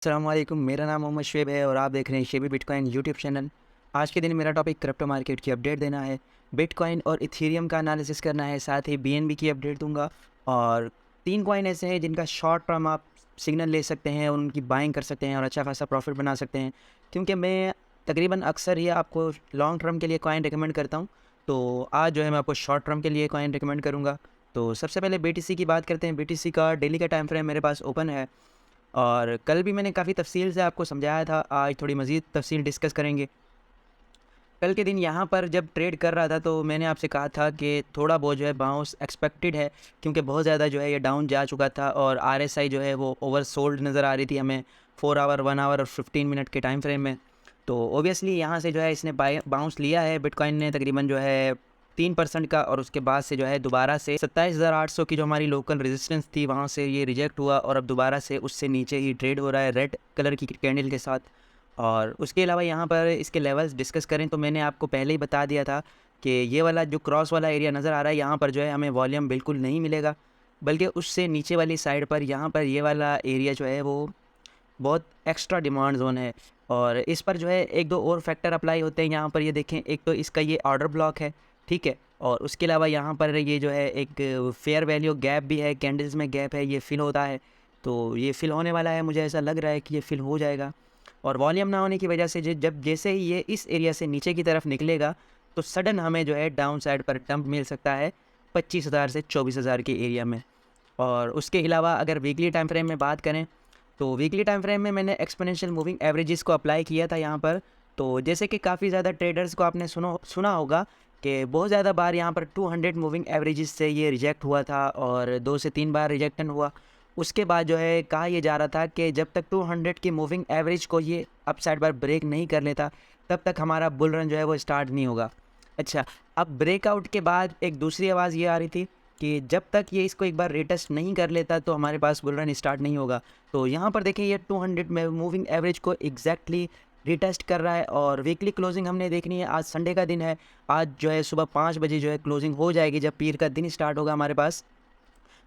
अस्सलाम वालेकुम, मेरा नाम मोहम्मद शुएब है और आप देख रहे हैं शेबी बिटकॉइन यूट्यूब चैनल। आज के दिन मेरा टॉपिक क्रिप्टो मार्केट की अपडेट देना है, बिटकॉइन और इथेरियम का एनालिसिस करना है, साथ ही बीएनबी की अपडेट दूंगा। और 3 कॉइन ऐसे हैं जिनका शॉर्ट टर्म आप सिग्नल ले सकते हैं और उनकी बाइंग कर सकते हैं और अच्छा खासा प्रॉफिट बना सकते हैं। क्योंकि मैं तकरीबन अक्सर ही आपको लॉन्ग टर्म के लिए कॉइन रिकमेंड करता हूँ, तो आज जो है मैं आपको शॉर्ट टर्म के लिए कॉइन रिकमेंड करूँगा। तो सबसे पहले बीटीसी की बात करते हैं। बीटीसी का डेली का टाइम फ्रेम मेरे पास ओपन है और कल भी मैंने काफ़ी तफ़सील से आपको समझाया था, आज थोड़ी मज़ीद तफ़सील डिस्कस करेंगे। कल के दिन यहाँ पर जब ट्रेड कर रहा था तो मैंने आपसे कहा था कि थोड़ा बहुत जो है बाउंस एक्सपेक्टेड है, क्योंकि बहुत ज़्यादा जो है ये डाउन जा चुका था और आरएसआई जो है वो ओवर सोल्ड नज़र आ रही थी हमें 4 आवर 1 आवर और 15 मिनट के टाइम फ्रेम में। तो ओबियसली यहाँ से जो है इसने बाउंस लिया है बिटकॉइन ने तकरीबन जो है 3% का, और उसके बाद से जो है दोबारा से 27,800 की जो हमारी लोकल रेजिस्टेंस थी वहाँ से ये रिजेक्ट हुआ और अब दोबारा से उससे नीचे ही ट्रेड हो रहा है रेड कलर की कैंडल के साथ। और उसके अलावा यहाँ पर इसके लेवल्स डिस्कस करें तो मैंने आपको पहले ही बता दिया था कि ये वाला जो क्रॉस वाला एरिया नज़र आ रहा है यहाँ पर जो है हमें वॉल्यूम बिल्कुल नहीं मिलेगा, बल्कि उससे नीचे वाली साइड पर यहाँ पर ये वाला एरिया जो है वो बहुत एक्स्ट्रा डिमांड जोन है। और इस पर जो है एक दो और फैक्टर अप्लाई होते हैं। यहाँ पर ये देखें, एक तो इसका ये ऑर्डर ब्लॉक है, ठीक है, और उसके अलावा यहाँ पर ये जो है एक फेयर वैल्यू गैप भी है, कैंडल्स में गैप है, ये फिल होता है। तो ये फिल होने वाला है, मुझे ऐसा लग रहा है कि ये फिल हो जाएगा। और वॉल्यूम ना होने की वजह से जब जैसे ही ये इस एरिया से नीचे की तरफ निकलेगा तो सडन हमें जो है डाउन साइड पर डंप मिल सकता है 25,000 से 24,000 के एरिया में। और उसके अलावा अगर वीकली टाइम फ्रेम में बात करें तो वीकली टाइम फ्रेम में मैंने एक्सपोनेंशियल मूविंग एवरेजेस को अप्लाई किया था यहाँ पर। तो जैसे कि काफ़ी ज़्यादा ट्रेडर्स को आपने सुना होगा कि बहुत ज़्यादा बार यहाँ पर 200 मूविंग एवरेजेस से ये रिजेक्ट हुआ था और 2 से 3 बार रिजेक्शन हुआ। उसके बाद जो है कहा यह जा रहा था कि जब तक 200 की मूविंग एवरेज को ये अपसाइड बार ब्रेक नहीं कर लेता तब तक हमारा बुल रन जो है वो स्टार्ट नहीं होगा। अच्छा, अब ब्रेकआउट के बाद एक दूसरी आवाज़ ये आ रही थी कि जब तक ये इसको एक बार रिटेस्ट नहीं कर लेता तो हमारे पास बुल रन स्टार्ट नहीं होगा। तो यहाँ पर देखें ये 200 में मूविंग एवरेज को एग्जैक्टली रिटेस्ट कर रहा है। और वीकली क्लोजिंग हमने देखनी है, आज संडे का दिन है, आज जो है सुबह 5 बजे जो है क्लोजिंग हो जाएगी जब पीर का दिन स्टार्ट होगा हमारे पास।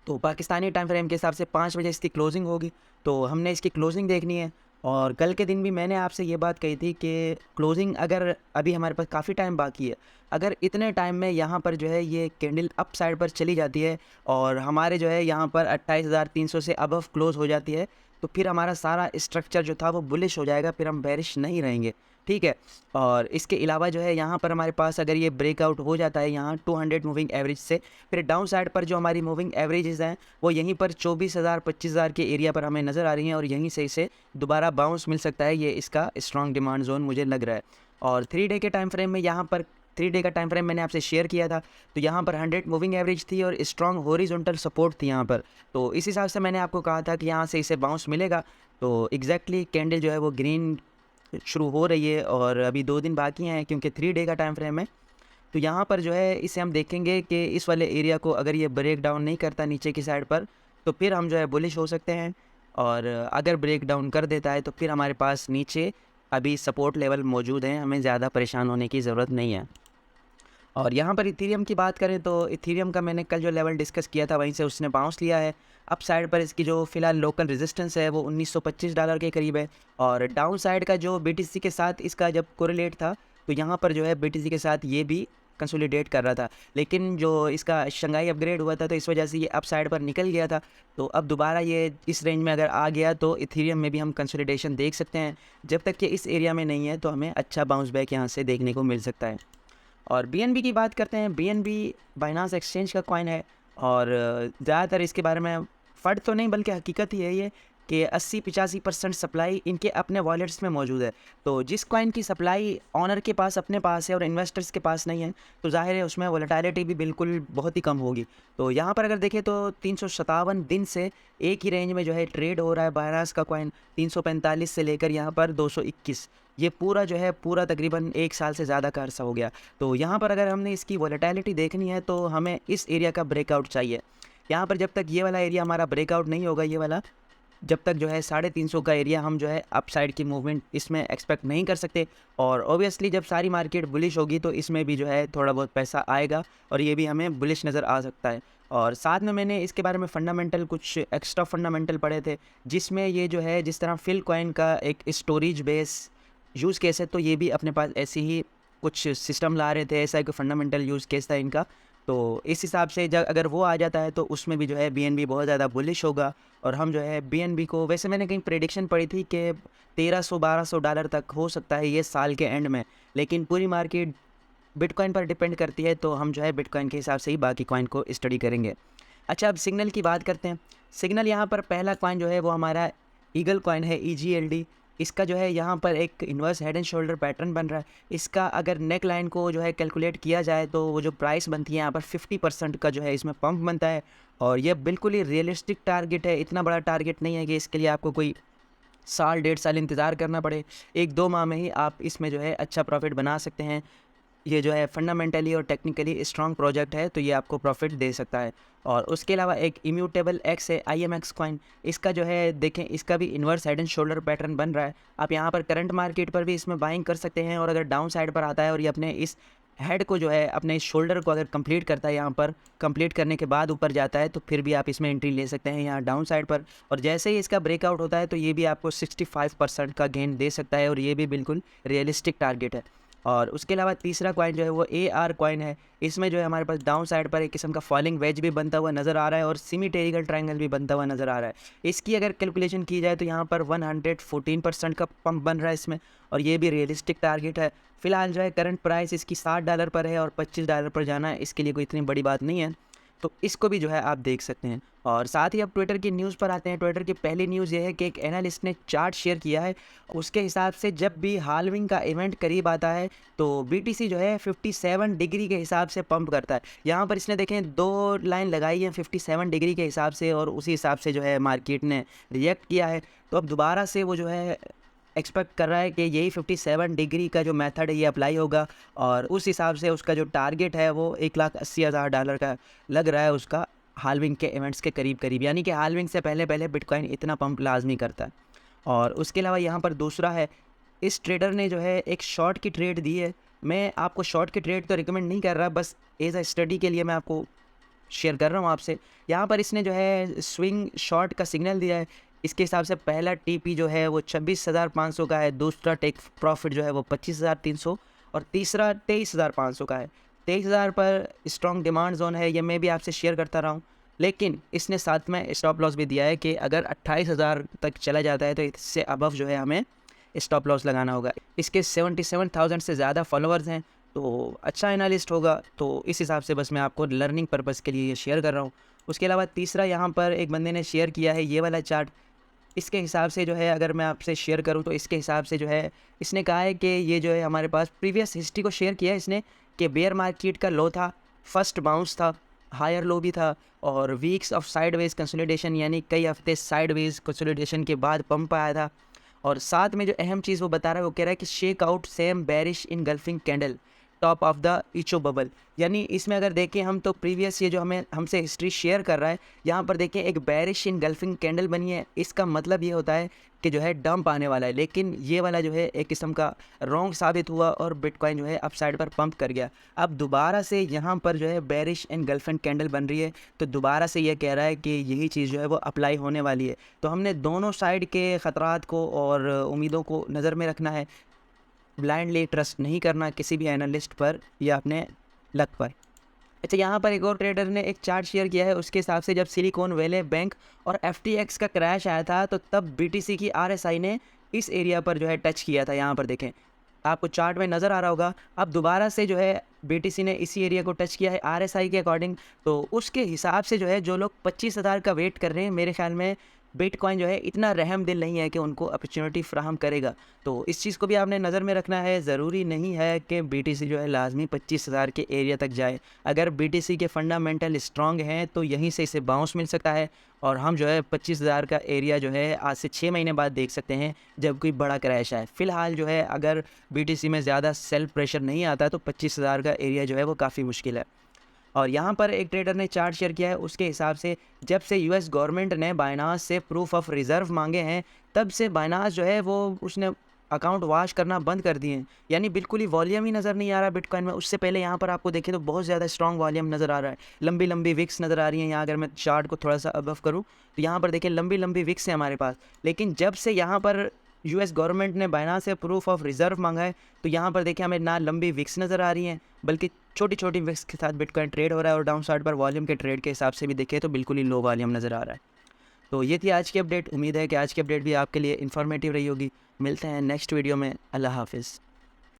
तो पाकिस्तानी टाइम फ्रेम के हिसाब से 5 बजे इसकी क्लोजिंग होगी, तो हमने इसकी क्लोजिंग देखनी है। और कल के दिन भी मैंने आपसे ये बात कही थी कि क्लोजिंग अगर अभी हमारे पास काफ़ी टाइम बाकी है, अगर इतने टाइम में यहाँ पर जो है ये कैंडल अप साइड पर चली जाती है और हमारे जो है यहाँ पर 28,300 से अबव क्लोज हो जाती है, तो फिर हमारा सारा स्ट्रक्चर जो था वो बुलिश हो जाएगा, फिर हम बेरिश नहीं रहेंगे, ठीक है। और इसके अलावा जो है यहाँ पर हमारे पास अगर ये ब्रेकआउट हो जाता है यहाँ 200 मूविंग एवरेज से, फिर डाउन साइड पर जो हमारी मूविंग एवरेजेस हैं वो यहीं पर 24,000 25,000 के एरिया पर हमें नज़र आ रही हैं और यहीं से इसे दोबारा बाउंस मिल सकता है। ये इसका स्ट्रॉन्ग डिमांड जोन मुझे लग रहा है। और 3 डे के टाइम फ्रेम में यहाँ पर 3 डे का टाइम फ्रेम मैंने आपसे शेयर किया था, तो यहाँ पर 100 मूविंग एवरेज थी और स्ट्रॉन्ग हॉरिजॉन्टल सपोर्ट थी यहाँ पर। तो इस हिसाब से मैंने आपको कहा था कि यहाँ से इसे बाउंस मिलेगा। तो एग्जैक्टली कैंडल जो है वो ग्रीन शुरू हो रही है और अभी 2 दिन बाकी हैं क्योंकि 3 डे का टाइम फ्रेम है। तो यहाँ पर जो है इसे हम देखेंगे कि इस वाले एरिया को अगर ये ब्रेक डाउन नहीं करता नीचे की साइड पर तो फिर हम जो है बुलिश हो सकते हैं, और अगर ब्रेक डाउन कर देता है तो फिर हमारे पास नीचे अभी सपोर्ट लेवल मौजूद हैं, हमें ज़्यादा परेशान होने की ज़रूरत नहीं है। और यहाँ पर इथेरियम की बात करें तो इथेरियम का मैंने कल जो लेवल डिस्कस किया था वहीं से उसने बाउंस लिया है। अप साइड पर इसकी जो फ़िलहाल लोकल रेजिस्टेंस है वो $1925 के करीब है, और डाउन साइड का जो बीटीसी के साथ इसका जब कोरिलेट था तो यहाँ पर जो है बीटीसी के साथ ये भी कंसोलिडेट कर रहा था, लेकिन जो इसका शंघाई अपग्रेड हुआ था तो इस वजह से ये अप साइड पर निकल गया था। तो अब दोबारा ये इस रेंज में अगर आ गया तो इथेरियम में भी हम कंसोलिडेशन देख सकते हैं। जब तक ये इस एरिया में नहीं है तो हमें अच्छा बाउंस बैक यहाँ से देखने को मिल सकता है। और बीएनबी की बात करते हैं। बीएनबी बाइनांस एक्सचेंज का कॉइन है और ज़्यादातर इसके बारे में फ़र्ड तो नहीं बल्कि हकीकत ही है ये कि 80-85% सप्लाई इनके अपने वॉलेट्स में मौजूद है। तो जिस कॉइन की सप्लाई ऑनर के पास अपने पास है और इन्वेस्टर्स के पास नहीं है तो जाहिर है उसमें वोलेटिलिटी भी बिल्कुल बहुत ही कम होगी। तो यहाँ पर अगर देखें तो 357 दिन से एक ही रेंज में जो है ट्रेड हो रहा है बाइनांस का कॉइन, 345 से लेकर यहाँ पर 221, ये पूरा जो है पूरा तकरीबन 1 साल से ज़्यादा का अरसा हो गया। तो यहाँ पर अगर हमने इसकी वोलेटिलिटी देखनी है तो हमें इस एरिया का ब्रेकआउट चाहिए। यहाँ पर जब तक ये वाला एरिया हमारा ब्रेकआउट नहीं होगा, ये वाला, जब तक जो है 350 का एरिया हम जो है अप साइड की मूवमेंट इसमें एक्सपेक्ट नहीं कर सकते। और ऑब्वियसली जब सारी मार्केट बुलिश होगी तो इसमें भी जो है थोड़ा बहुत पैसा आएगा और ये भी हमें बुलिश नज़र आ सकता है। और साथ में मैंने इसके बारे में फंडामेंटल कुछ एक्स्ट्रा फंडामेंटल पढ़े थे, जिसमें ये जो है जिस तरह फिल कॉइन का एक स्टोरेज बेस यूज़ केस है, तो ये भी अपने पास ऐसे ही कुछ सिस्टम ला रहे थे, ऐसा एक फंडामेंटल यूज़ केस था इनका। तो इस हिसाब से जब अगर वो आ जाता है तो उसमें भी जो है बीएनबी बहुत ज़्यादा बुलिश होगा। और हम जो है बीएनबी को, वैसे मैंने कहीं प्रेडिक्शन पढ़ी थी कि $1300-1200 तक हो सकता है ये साल के एंड में, लेकिन पूरी मार्केट बिटकॉइन पर डिपेंड करती है, तो हम जो है बिटकॉइन के हिसाब से ही बाकी कॉइन को स्टडी करेंगे। अच्छा, अब सिग्नल की बात करते हैं। सिग्नल यहाँ पर पहला कॉइन जो है वो हमारा ईगल कॉइन है, EGLD। इसका जो है यहाँ पर एक inverse head and shoulder pattern बन रहा है। इसका अगर नेक लाइन को जो है कैलकुलेट किया जाए तो वो जो प्राइस बनती है यहाँ पर 50% का जो है इसमें पंप बनता है। और ये बिल्कुल ही रियलिस्टिक टारगेट है, इतना बड़ा टारगेट नहीं है कि इसके लिए आपको कोई साल 1.5 साल इंतज़ार करना पड़े। 1-2 माह में ही आप इसमें जो है अच्छा प्रॉफिट बना सकते हैं। ये जो है फंडामेंटली और टेक्निकली स्ट्रॉन्ग प्रोजेक्ट है, तो ये आपको प्रॉफिट दे सकता है। और उसके अलावा एक इम्यूटेबल एक्स है, IMX कॉइन। इसका जो है देखें, इसका भी inverse head and shoulder pattern बन रहा है। आप यहाँ पर करंट मार्केट पर भी इसमें बाइंग कर सकते हैं, और अगर डाउन साइड पर आता है और ये अपने इस हेड को जो है अपने इस शोल्डर को अगर कंप्लीट करता है, यहाँ पर कंप्लीट करने के बाद ऊपर जाता है, तो फिर भी आप इसमें एंट्री ले सकते हैं यहाँ डाउन साइड पर। और जैसे ही इसका ब्रेकआउट होता है तो ये भी आपको 65% का गेन दे सकता है, और ये भी बिल्कुल रियलिस्टिक टारगेट है। और उसके अलावा तीसरा कॉइन जो है वो AR कॉइन है। इसमें जो है हमारे पास डाउन साइड पर एक किस्म का फॉलिंग वेज भी बनता हुआ नज़र आ रहा है, और सिमिटेरिकल ट्रायंगल भी बनता हुआ नज़र आ रहा है। इसकी अगर कैलकुलेशन की जाए तो यहाँ पर 114% का पंप बन रहा है इसमें, और ये भी रियलिस्टिक टारगेट है। फिलहाल जो है करंट प्राइस इसकी $60 पर है, और $25 पर जाना है इसके लिए कोई इतनी बड़ी बात नहीं है, तो इसको भी जो है आप देख सकते हैं। और साथ ही अब ट्विटर की न्यूज़ पर आते हैं। ट्विटर की पहली न्यूज़ ये है कि एक एनालिस्ट ने चार्ट शेयर किया है। उसके हिसाब से जब भी हाल्विंग का इवेंट करीब आता है तो BTC जो है 57 डिग्री के हिसाब से पंप करता है। यहाँ पर इसने देखें 2 लाइन लगाई है 57 डिग्री के हिसाब से, और उसी हिसाब से जो है मार्केट ने रिएक्ट किया है। तो अब दोबारा से वो जो है एक्सपेक्ट कर रहा है कि यही 57 डिग्री का जो मेथड है ये अप्लाई होगा, और उस हिसाब से उसका जो टारगेट है वो $1,80,000 का लग रहा है उसका, हाल्विंग के इवेंट्स के करीब करीब, यानी कि हाल्विंग से पहले पहले बिटकॉइन इतना पंप लाजमी करता है। और उसके अलावा यहाँ पर दूसरा है, इस ट्रेडर ने जो है एक शॉर्ट की ट्रेड दी है। मैं आपको शॉर्ट की ट्रेड तो रिकमेंड नहीं कर रहा, बस एज अ स्टडी के लिए मैं आपको शेयर कर रहा हूँ आपसे। यहाँ पर इसने जो है स्विंग शॉर्ट का सिग्नल दिया है। इसके हिसाब से पहला TP जो है वो 26,500 का है, दूसरा टेक प्रॉफिट जो है वो 25,300, और तीसरा 23,500 का है। 23,000 पर स्ट्रॉन्ग डिमांड जोन है, ये मैं भी आपसे शेयर करता रहा हूँ। लेकिन इसने साथ में स्टॉप लॉस भी दिया है कि अगर 28,000 तक चला जाता है तो इससे अबव जो है हमें स्टॉप लॉस लगाना होगा। इसके 77,000 से ज़्यादा फॉलोअर्स हैं, तो अच्छा एनालिस्ट होगा। तो इस हिसाब से बस मैं आपको लर्निंग पर्पज़ के लिए ये शेयर कर रहा हूँ। उसके अलावा तीसरा यहाँ पर एक बंदे ने शेयर किया है ये वाला चार्ट। इसके हिसाब से जो है अगर मैं आपसे शेयर करूँ तो इसके हिसाब से जो है इसने कहा है कि ये जो है हमारे पास प्रीवियस हिस्ट्री को शेयर किया है इसने, कि बेयर मार्केट का लो था, फर्स्ट बाउंस था, हायर लो भी था, और वीक्स ऑफ साइडवेज कंसोलिडेशन, यानी कई हफ्ते साइडवेज कंसोलिडेशन के बाद पंप आया था। और साथ में जो अहम चीज़ वो बता रहा है वो कह रहा है कि shake out same bearish in engulfing candle top of the echo bubble. यानी इसमें अगर देखें हम तो प्रीवियस ये जो हमें हमसे हिस्ट्री शेयर कर रहा है, यहाँ पर देखें एक बेरिश इन गल्फिंग कैंडल बनी है। इसका मतलब ये होता है कि जो है डंप आने वाला है, लेकिन ये वाला जो है एक किस्म का रॉन्ग साबित हुआ और बिटकॉइन जो है अपसाइड पर पंप कर गया। अब दोबारा से यहाँ पर जो है बेरिश इन गल्फिंग कैंडल बन रही है, तो दोबारा से ये कह रहा है कि यही चीज़ जो है वो अप्लाई होने वाली है। तो हमने दोनों साइड के ख़तरात को और उम्मीदों को नज़र में रखना है, ब्लाइंडली ट्रस्ट नहीं करना किसी भी एनालिस्ट पर या अपने लक पर। अच्छा, यहाँ पर एक और ट्रेडर ने एक चार्ट शेयर किया है। उसके हिसाब से जब सिलिकॉन वैली बैंक और FTX का क्रैश आया था तो तब BTC की RSI ने इस एरिया पर जो है टच किया था। यहाँ पर देखें, आपको चार्ट में नज़र आ रहा होगा। अब दोबारा से जो है BTC ने इसी एरिया को टच किया है RSI के अकॉर्डिंग। तो उसके हिसाब से जो है जो लोग 25,000 का वेट कर रहे हैं, मेरे ख्याल में बिटकॉइन जो है इतना रहम दिल नहीं है कि उनको अपॉर्चुनिटी फ्राहम करेगा। तो इस चीज़ को भी आपने नज़र में रखना है। ज़रूरी नहीं है कि BTC जो है लाजमी 25,000 के एरिया तक जाए। अगर BTC के फंडामेंटल स्ट्रॉन्ग हैं तो यहीं से इसे बाउंस मिल सकता है, और हम जो है 25,000 का एरिया जो है आज से 6 महीने बाद देख सकते हैं जब कोई बड़ा क्रैश आए। फ़िलहाल जो है अगर BTC में ज़्यादा सेल्फ प्रेशर नहीं आता तो 25,000 का एरिया जो है वो काफ़ी मुश्किल है। और यहाँ पर एक ट्रेडर ने चार्ट शेयर किया है। उसके हिसाब से जब से US गवर्नमेंट ने बाइनास से प्रूफ ऑफ रिज़र्व मांगे हैं, तब से बाइनास जो है वो उसने अकाउंट वॉश करना बंद कर दिए हैं, यानी बिल्कुल ही वॉल्यूम ही नज़र नहीं आ रहा बिटकॉइन में। उससे पहले यहाँ पर आपको देखें तो बहुत ज़्यादा स्ट्रॉन्ग वॉल्यूम नज़र आ रहा है, लंबी लंबी विक्स नज़र आ रही हैं। यहाँ अगर मैं चार्ट को थोड़ा सा अबव करूँ तो यहाँ पर देखें लंबी लंबी विक्स है हमारे पास। लेकिन जब से यहाँ पर यूएस गवर्नमेंट ने बाइनांस से प्रूफ ऑफ रिजर्व मांगा है तो यहाँ पर देखिए हमें ना लंबी विक्स नज़र आ रही हैं, बल्कि छोटी छोटी विक्स के साथ बिटकॉइन ट्रेड हो रहा है। और डाउन साइड पर वॉल्यूम के ट्रेड के हिसाब से भी देखें तो बिल्कुल ही लो वॉल्यूम नज़र आ रहा है। तो ये थी आज की अपडेट। उम्मीद है कि आज की अपडेट भी आपके लिए इन्फॉर्मेटिव रही होगी। मिलते हैं नेक्स्ट वीडियो में। अल्लाह हाफिज़।